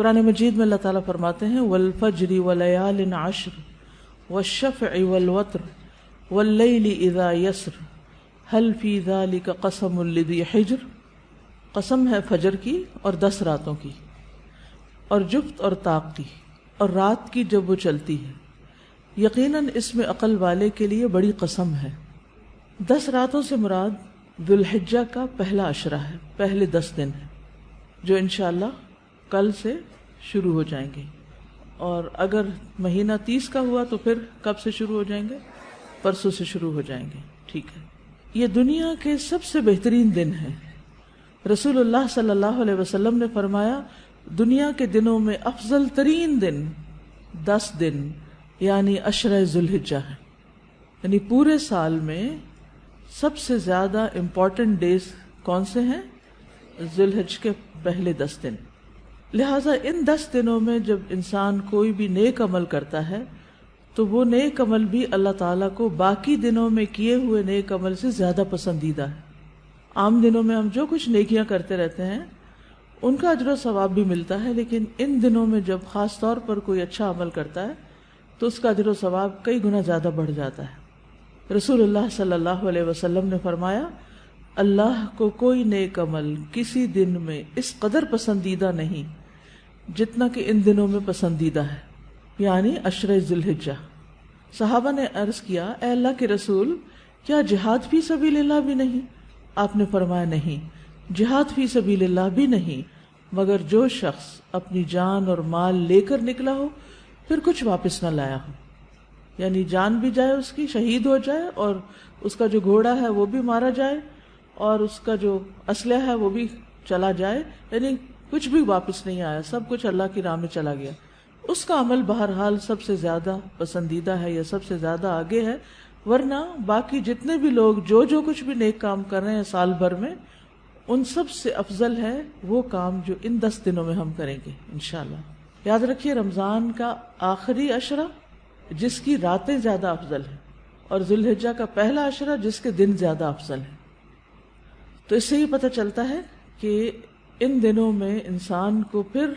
قرآن مجید میں اللہ تعالیٰ فرماتے ہیں والفجر وليال عشر والشفع والوتر واللیل اذا یسر هل فی ذلک قسم لذی حجر. قسم ہے فجر کی اور 10 راتوں کی اور جفت اور طاق کی اور رات کی جب وہ چلتی ہے، یقیناً اس میں عقل والے کے لیے بڑی قسم ہے. 10 راتوں سے مراد ذوالحجہ کا پہلا عشرہ ہے، پہلے 10 دن ہیں جو انشاءاللہ کل سے شروع ہو جائیں گے. اور اگر مہینہ 30 کا ہوا تو پھر کب سے شروع ہو جائیں گے؟ پرسوں سے شروع ہو جائیں گے. ٹھیک ہے، یہ دنیا کے سب سے بہترین دن ہیں. رسول اللہ صلی اللہ علیہ وسلم نے فرمایا دنیا کے دنوں میں افضل ترین دن 10 دن یعنی عشرہ ذوالحجہ ہے. یعنی پورے سال میں سب سے زیادہ امپورٹنٹ ڈیز کون سے ہیں؟ ذوالحج کے پہلے 10 دن. لہٰذا ان 10 دنوں میں جب انسان کوئی بھی نیک عمل کرتا ہے تو وہ نیک عمل بھی اللہ تعالیٰ کو باقی دنوں میں کیے ہوئے نیک عمل سے زیادہ پسندیدہ ہے. عام دنوں میں ہم جو کچھ نیکیاں کرتے رہتے ہیں ان کا اجر و ثواب بھی ملتا ہے، لیکن ان دنوں میں جب خاص طور پر کوئی اچھا عمل کرتا ہے تو اس کا اجر و ثواب کئی گنا زیادہ بڑھ جاتا ہے. رسول اللہ صلی اللہ علیہ وسلم نے فرمایا اللہ کو کوئی نیک عمل کسی دن میں اس قدر پسندیدہ نہیں جتنا کہ ان دنوں میں پسندیدہ ہے، یعنی عشرہ ذوالحجہ. صحابہ نے عرض کیا اے اللہ کے رسول کیا جہاد فی سبیل اللہ بھی نہیں؟ آپ نے فرمایا نہیں، جہاد فی سبیل اللہ بھی نہیں مگر جو شخص اپنی جان اور مال لے کر نکلا ہو پھر کچھ واپس نہ لایا ہو. یعنی جان بھی جائے اس کی، شہید ہو جائے، اور اس کا جو گھوڑا ہے وہ بھی مارا جائے اور اس کا جو اسلحہ ہے وہ بھی چلا جائے، یعنی کچھ بھی واپس نہیں آیا، سب کچھ اللہ کی راہ میں چلا گیا. اس کا عمل بہرحال سب سے زیادہ پسندیدہ ہے یا سب سے زیادہ آگے ہے. ورنہ باقی جتنے بھی لوگ جو کچھ بھی نیک کام کر رہے ہیں سال بھر میں، ان سب سے افضل ہے وہ کام جو ان 10 دنوں میں ہم کریں گے انشاءاللہ. یاد رکھیے رمضان کا آخری عشرہ جس کی راتیں زیادہ افضل ہیں اور ذوالحجہ کا پہلا عشرہ جس کے دن زیادہ افضل ہیں. تو اس سے یہ پتہ چلتا ہے کہ ان دنوں میں انسان کو پھر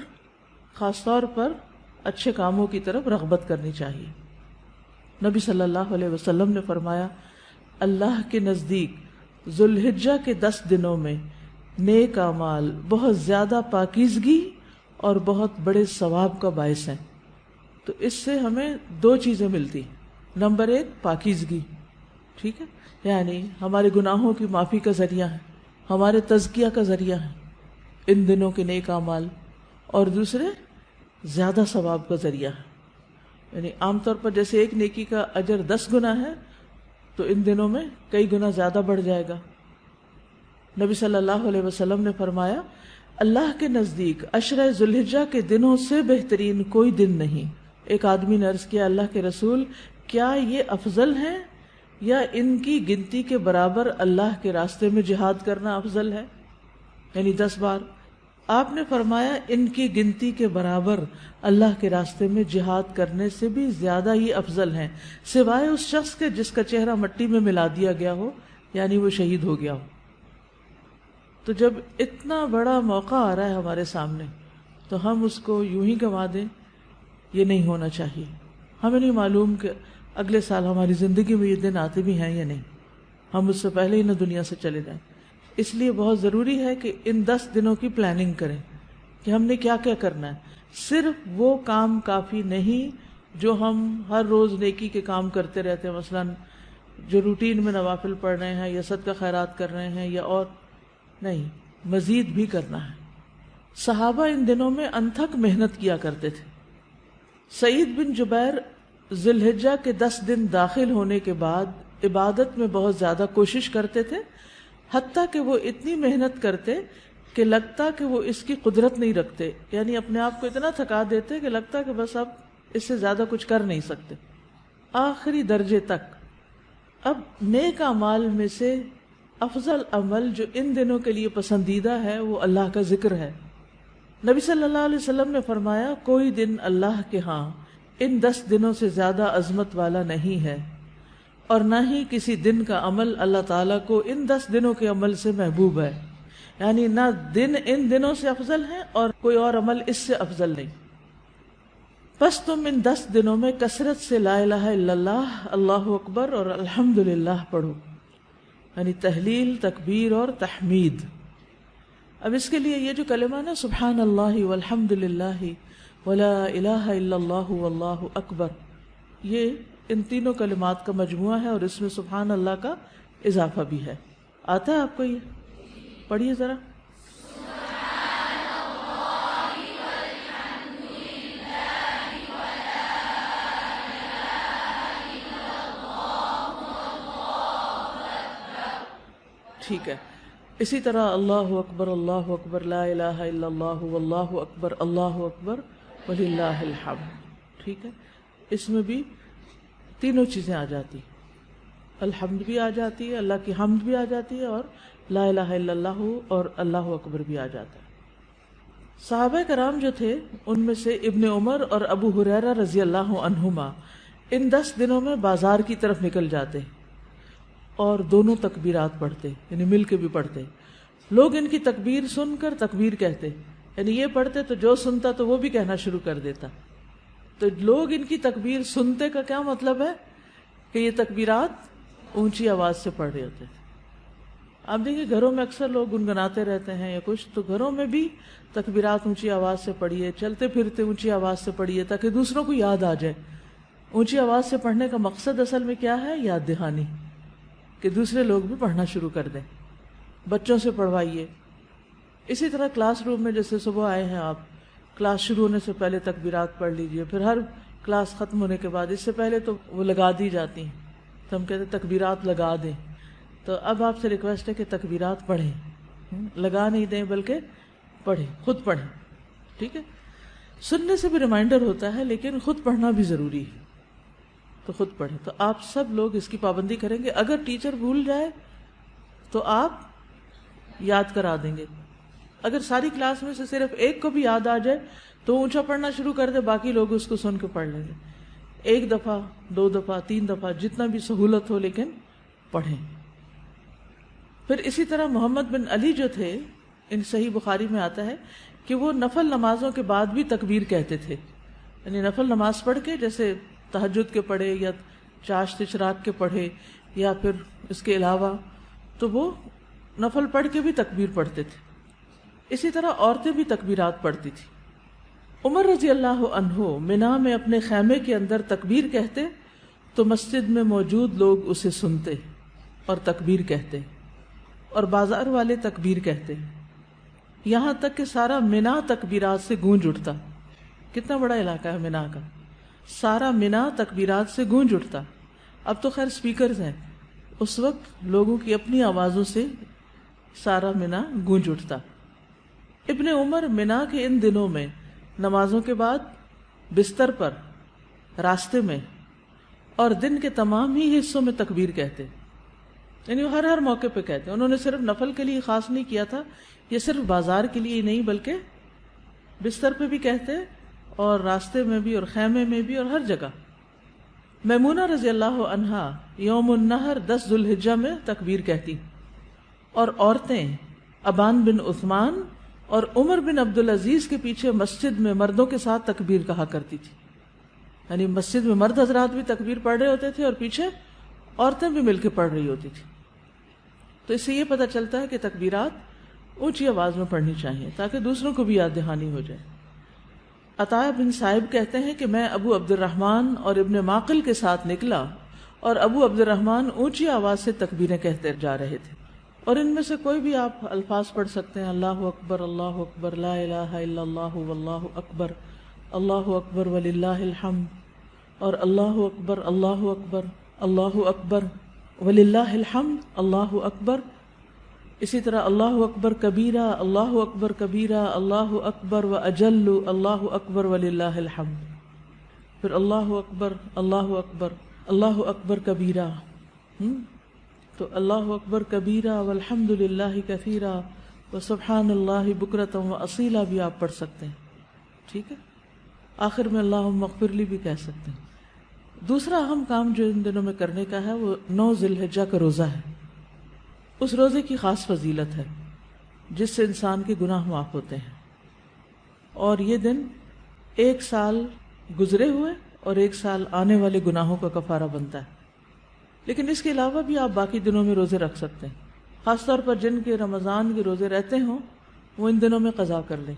خاص طور پر اچھے کاموں کی طرف رغبت کرنی چاہیے. نبی صلی اللہ علیہ وسلم نے فرمایا اللہ کے نزدیک ذوالحجہ کے 10 دنوں میں نیک اعمال بہت زیادہ پاکیزگی اور بہت بڑے ثواب کا باعث ہیں. تو اس سے ہمیں 2 چیزیں ملتی. نمبر 1 پاکیزگی، ٹھیک ہے، یعنی ہمارے گناہوں کی معافی کا ذریعہ ہے، ہمارے تزکیہ کا ذریعہ ہے ان دنوں کے نیک اعمال. اور دوسرے زیادہ ثواب کا ذریعہ ہے. یعنی عام طور پر جیسے ایک نیکی کا اجر 10 گنا ہے تو ان دنوں میں کئی گنا زیادہ بڑھ جائے گا. نبی صلی اللہ علیہ وسلم نے فرمایا اللہ کے نزدیک عشرہ ذوالحجہ کے دنوں سے بہترین کوئی دن نہیں. ایک آدمی نے عرض کیا اللہ کے رسول کیا یہ افضل ہیں یا ان کی گنتی کے برابر اللہ کے راستے میں جہاد کرنا افضل ہے، یعنی 10 بار؟ آپ نے فرمایا ان کی گنتی کے برابر اللہ کے راستے میں جہاد کرنے سے بھی زیادہ ہی افضل ہیں، سوائے اس شخص کے جس کا چہرہ مٹی میں ملا دیا گیا ہو، یعنی وہ شہید ہو گیا ہو. تو جب اتنا بڑا موقع آ رہا ہے ہمارے سامنے تو ہم اس کو یوں ہی گنوا دیں، یہ نہیں ہونا چاہیے. ہمیں نہیں معلوم کہ اگلے سال ہماری زندگی میں یہ دن آتے بھی ہیں یا نہیں، ہم اس سے پہلے ہی نہ دنیا سے چلے جائیں. اس لیے بہت ضروری ہے کہ ان 10 دنوں کی پلاننگ کریں کہ ہم نے کیا کیا کرنا ہے. صرف وہ کام کافی نہیں جو ہم ہر روز نیکی کے کام کرتے رہتے ہیں، مثلا جو روٹین میں نوافل پڑھ رہے ہیں یا صدقہ خیرات کر رہے ہیں، یا اور نہیں، مزید بھی کرنا ہے. صحابہ ان دنوں میں انتھک محنت کیا کرتے تھے. سعید بن جبیر ذوالحجہ کے 10 دن داخل ہونے کے بعد عبادت میں بہت زیادہ کوشش کرتے تھے، حتیٰ کہ وہ اتنی محنت کرتے کہ لگتا کہ وہ اس کی قدرت نہیں رکھتے، یعنی اپنے آپ کو اتنا تھکا دیتے کہ لگتا کہ بس اب اس سے زیادہ کچھ کر نہیں سکتے، آخری درجے تک. اب نیک اعمال میں سے افضل عمل جو ان دنوں کے لیے پسندیدہ ہے وہ اللہ کا ذکر ہے. نبی صلی اللہ علیہ وسلم نے فرمایا کوئی دن اللہ کے ہاں ان 10 دنوں سے زیادہ عظمت والا نہیں ہے، اور نہ ہی کسی دن کا عمل اللہ تعالیٰ کو ان 10 دنوں کے عمل سے محبوب ہے. یعنی نہ دن ان دنوں سے افضل ہیں اور کوئی اور عمل اس سے افضل نہیں. بس تم ان 10 دنوں میں کثرت سے لا الہ الا اللہ، اللہ اکبر اور الحمدللہ پڑھو، یعنی تہلیل، تکبیر اور تحمید. اب اس کے لیے یہ جو کلمہ نا سبحان اللہ والحمدللہ ولا الہ الا اللہ واللہ اکبر، یہ ان تینوں کلمات کا مجموعہ ہے اور اس میں سبحان اللہ کا اضافہ بھی ہے. آتا ہے آپ کو یہ؟ پڑھیے ذرا. ٹھیک ہے. اسی طرح اللہ اکبر لا الہ الا اللہ واللہ اکبر اللہ اکبر وللہ الحمد. ٹھیک ہے، اس میں بھی تینوں چیزیں آ جاتی، الحمد بھی آ جاتی ہے، اللہ کی حمد بھی آ جاتی ہے، اور لا الہ الا اللہ اور اللہ اکبر بھی آ جاتا ہے. صحابہ کرام جو تھے ان میں سے ابن عمر اور ابو ہریرہ رضی اللہ عنہما ان 10 دنوں میں بازار کی طرف نکل جاتے اور دونوں تکبیرات پڑھتے، یعنی مل کے بھی پڑھتے. لوگ ان کی تکبیر سن کر تکبیر کہتے، یعنی یہ پڑھتے تو جو سنتا تو وہ بھی کہنا شروع کر دیتا. تو لوگ ان کی تکبیر سنتے کا کیا مطلب ہے کہ یہ تکبیرات اونچی آواز سے پڑھ رہے ہوتے تھے. آپ دیکھیں گھروں میں اکثر لوگ گنگناتے رہتے ہیں یا کچھ، تو گھروں میں بھی تکبیرات اونچی آواز سے پڑھیے، چلتے پھرتے اونچی آواز سے پڑھیے تاکہ دوسروں کو یاد آ جائے. اونچی آواز سے پڑھنے کا مقصد اصل میں کیا ہے؟ یاد دہانی، کہ دوسرے لوگ بھی پڑھنا شروع کر دیں. بچوں سے پڑھوائیے. اسی طرح کلاس روم میں جیسے صبح آئے ہیں آپ، کلاس شروع ہونے سے پہلے تکبیرات پڑھ لیجئے، پھر ہر کلاس ختم ہونے کے بعد، اس سے پہلے تو وہ لگا دی جاتی ہیں تو ہم کہتے ہیں تکبیرات لگا دیں. تو اب آپ سے ریکویسٹ ہے کہ تکبیرات پڑھیں، لگا نہیں دیں بلکہ پڑھیں، خود پڑھیں. ٹھیک ہے، سننے سے بھی ریمائنڈر ہوتا ہے لیکن خود پڑھنا بھی ضروری ہے، تو خود پڑھیں. تو آپ سب لوگ اس کی پابندی کریں گے. اگر ٹیچر بھول جائے تو آپ یاد کرا دیں گے. اگر ساری کلاس میں سے صرف ایک کو بھی یاد آ جائے تو اونچا پڑھنا شروع کر دے، باقی لوگ اس کو سن کے پڑھ لیں گے. 1 دفعہ 2 دفعہ 3 دفعہ جتنا بھی سہولت ہو، لیکن پڑھیں. پھر اسی طرح محمد بن علی جو تھے، ان صحیح بخاری میں آتا ہے کہ وہ نفل نمازوں کے بعد بھی تکبیر کہتے تھے. یعنی نفل نماز پڑھ کے، جیسے تہجد کے پڑھے یا چاشت اشراق کے پڑھے یا پھر اس کے علاوہ، تو وہ نفل پڑھ کے بھی تکبیر پڑھتے تھے. اسی طرح عورتیں بھی تکبیرات پڑھتی تھی. عمر رضی اللہ عنہ منا میں اپنے خیمے کے اندر تکبیر کہتے تو مسجد میں موجود لوگ اسے سنتے اور تکبیر کہتے، اور بازار والے تکبیر کہتے، یہاں تک کہ سارا منا تکبیرات سے گونج اٹھتا. کتنا بڑا علاقہ ہے منا کا، سارا منا تکبیرات سے گونج اٹھتا. اب تو خیر سپیکرز ہیں، اس وقت لوگوں کی اپنی آوازوں سے سارا منا گونج اٹھتا. ابن عمر منا کے ان دنوں میں نمازوں کے بعد بستر پر، راستے میں اور دن کے تمام ہی حصوں میں تکبیر کہتے، یعنی ہر موقع پہ کہتے. انہوں نے صرف نفل کے لیے خاص نہیں کیا تھا، یہ صرف بازار کے لیے نہیں بلکہ بستر پہ بھی کہتے اور راستے میں بھی اور خیمے میں بھی اور ہر جگہ. میمونہ رضی اللہ عنہا یوم النحر 10 ذو الحجہ میں تکبیر کہتی، اور عورتیں ابان بن عثمان اور عمر بن عبدالعزیز کے پیچھے مسجد میں مردوں کے ساتھ تکبیر کہا کرتی تھی. یعنی مسجد میں مرد حضرات بھی تکبیر پڑھ رہے ہوتے تھے اور پیچھے عورتیں بھی مل کے پڑھ رہی ہوتی تھی. تو اس سے یہ پتہ چلتا ہے کہ تکبیرات اونچی آواز میں پڑھنی چاہیے تاکہ دوسروں کو بھی یاد دہانی ہو جائے. عطا بن صائب کہتے ہیں کہ میں ابو عبد الرحمن اور ابن معقل کے ساتھ نکلا اور ابو عبد الرحمن اونچی آواز سے تکبیریں کہتے جا رہے تھے، اور ان میں سے کوئی بھی آپ الفاظ پڑھ سکتے ہیں، اللہ اکبر لا الہ الا اللہ واللہ اکبر وللہ الحمد، اور اللہ اکبر وللہ الحمد اللہ اکبر. اسی طرح اللہ اکبر کبیرہ اللہ اکبر و اجل اللہ اکبر وللہ الحمد. پھر اللہ اکبر کبیرہ، تو اللہ اکبر کبیرہ والحمد للہ کثیرہ وسبحان اللہ بکرۃ واصیلا بھی آپ پڑھ سکتے ہیں. ٹھیک ہے، آخر میں اللہم اغفر لی بھی کہہ سکتے ہیں. دوسرا اہم کام جو ان دنوں میں کرنے کا ہے وہ 9 ذی الحجہ کا روزہ ہے. اس روزے کی خاص فضیلت ہے. جس سے انسان کے گناہ معاف ہوتے ہیں، اور یہ دن 1 سال گزرے ہوئے اور 1 سال آنے والے گناہوں کا کفارہ بنتا ہے۔ لیکن اس کے علاوہ بھی آپ باقی دنوں میں روزے رکھ سکتے ہیں، خاص طور پر جن کے رمضان کے روزے رہتے ہوں وہ ان دنوں میں قضا کر لیں،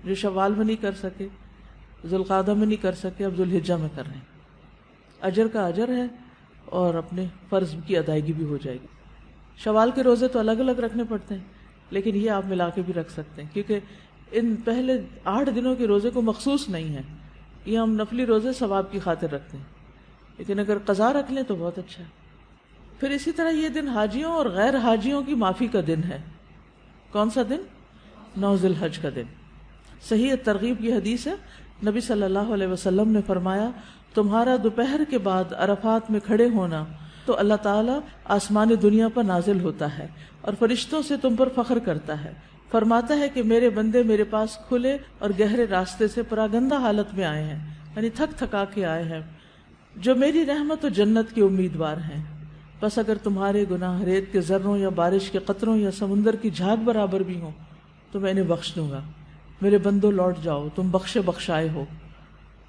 جو شوال میں نہیں کر سکے، ذوالقعدہ میں نہیں کر سکے، اب ذوالحجہ میں کر لیں، اجر کا اجر ہے اور اپنے فرض کی ادائیگی بھی ہو جائے گی۔ شوال کے روزے تو الگ الگ رکھنے پڑتے ہیں، لیکن یہ آپ ملا کے بھی رکھ سکتے ہیں، کیونکہ ان پہلے 8 دنوں کے روزے کو مخصوص نہیں ہے، یہ ہم نفلی روزے ثواب کی خاطر رکھتے ہیں، لیکن اگر قضا رکھ لیں تو بہت اچھا ہے۔ پھر اسی طرح یہ دن حاجیوں اور غیر حاجیوں کی معافی کا دن ہے۔ کون سا دن؟ 9 ذی الحج کا دن۔ صحیح ترغیب کی حدیث ہے، نبی صلی اللہ علیہ وسلم نے فرمایا، تمہارا دوپہر کے بعد عرفات میں کھڑے ہونا تو اللہ تعالیٰ آسمان دنیا پر نازل ہوتا ہے اور فرشتوں سے تم پر فخر کرتا ہے، فرماتا ہے کہ میرے بندے میرے پاس کھلے اور گہرے راستے سے پراگندہ حالت میں آئے ہیں، یعنی تھک تھکا کے آئے ہیں، جو میری رحمت و جنت کے امیدوار ہیں، بس اگر تمہارے گناہ ریت کے ذروں یا بارش کے قطروں یا سمندر کی جھاگ برابر بھی ہوں تو میں انہیں بخش دوں گا۔ میرے بندوں لوٹ جاؤ، تم بخشے بخشائے ہو،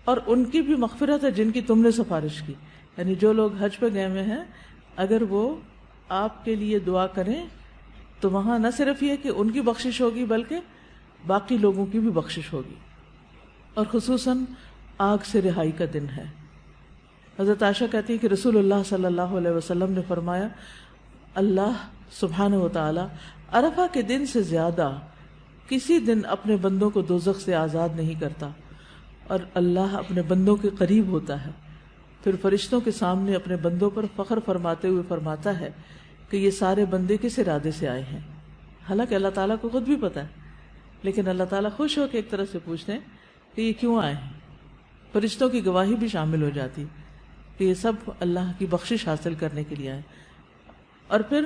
اور ان کی بھی مغفرت ہے جن کی تم نے سفارش کی۔ یعنی جو لوگ حج پہ گئے ہوئے ہیں، اگر وہ آپ کے لیے دعا کریں تو وہاں نہ صرف یہ کہ ان کی بخشش ہوگی بلکہ باقی لوگوں کی بھی بخشش ہوگی، اور خصوصاً آگ سے رہائی کا دن ہے۔ حضرت عائشہ کہتی ہے کہ رسول اللہ صلی اللہ علیہ وسلم نے فرمایا، اللہ سبحانہ و تعالی عرفہ کے دن سے زیادہ کسی دن اپنے بندوں کو دوزخ سے آزاد نہیں کرتا، اور اللہ اپنے بندوں کے قریب ہوتا ہے، پھر فرشتوں کے سامنے اپنے بندوں پر فخر فرماتے ہوئے فرماتا ہے کہ یہ سارے بندے کس ارادے سے آئے ہیں۔ حالانکہ اللہ تعالیٰ کو خود بھی پتا ہے، لیکن اللہ تعالیٰ خوش ہو کے ایک طرح سے پوچھتے ہیں کہ یہ کیوں آئے ہیں۔ فرشتوں کی گواہی بھی شامل ہو جاتی کہ یہ سب اللہ کی بخشش حاصل کرنے کے لیے آئے۔ اور پھر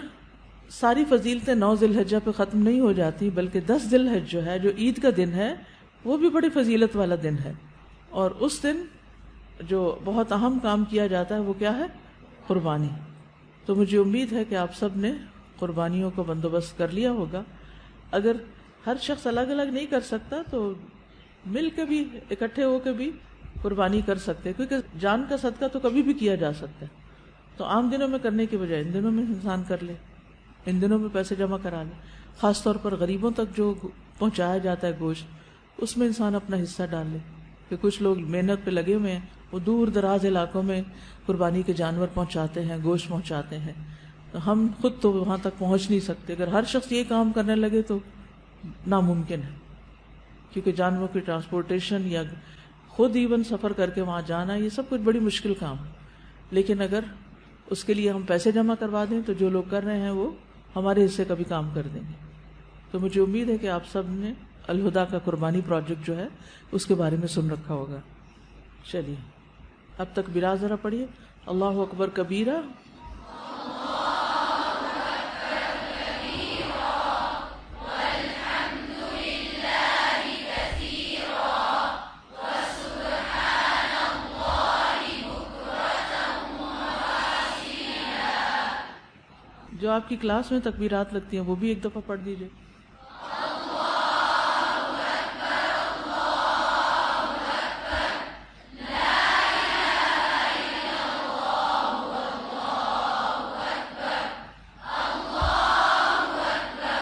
ساری فضیلتیں 9 ذی الحجہ پہ ختم نہیں ہو جاتی، بلکہ 10 ذی الحجہ جو ہے، جو عید کا دن ہے، وہ بھی بڑی فضیلت والا دن ہے، اور اس دن جو بہت اہم کام کیا جاتا ہے وہ کیا ہے؟ قربانی۔ تو مجھے امید ہے کہ آپ سب نے قربانیوں کا بندوبست کر لیا ہوگا۔ اگر ہر شخص الگ الگ نہیں کر سکتا تو مل کے بھی، اکٹھے ہو کے بھی قربانی کر سکتے ہیں، کیونکہ جان کا صدقہ تو کبھی بھی کیا جا سکتا ہے۔ تو عام دنوں میں کرنے کی بجائے ان دنوں میں انسان کر لے، ان دنوں میں پیسے جمع کرا لے، خاص طور پر غریبوں تک جو پہنچایا جاتا ہے گوشت، اس میں انسان اپنا حصہ ڈال لے، کہ کچھ لوگ محنت پہ لگے ہوئے ہیں، وہ دور دراز علاقوں میں قربانی کے جانور پہنچاتے ہیں، گوشت پہنچاتے ہیں، ہم خود تو وہاں تک پہنچ نہیں سکتے۔ اگر ہر شخص یہ کام کرنے لگے تو ناممکن ہے، کیونکہ جانوروں کی ٹرانسپورٹیشن یا خود ایون سفر کر کے وہاں جانا، یہ سب کچھ بڑی مشکل کام ہے۔ لیکن اگر اس کے لیے ہم پیسے جمع کروا دیں تو جو لوگ کر رہے ہیں وہ ہمارے حصے کا بھی کام کر دیں گے۔ تو مجھے امید ہے کہ آپ سب نے الہدا کا قربانی پروجیکٹ جو ہے اس کے بارے میں سن رکھا ہوگا۔ چلیے اب تک تکبیرات ذرا پڑھیے۔ اللہ اکبر کبیرہ، جو آپ کی کلاس میں تکبیرات لگتی ہیں وہ بھی ایک دفعہ پڑھ دیجیے۔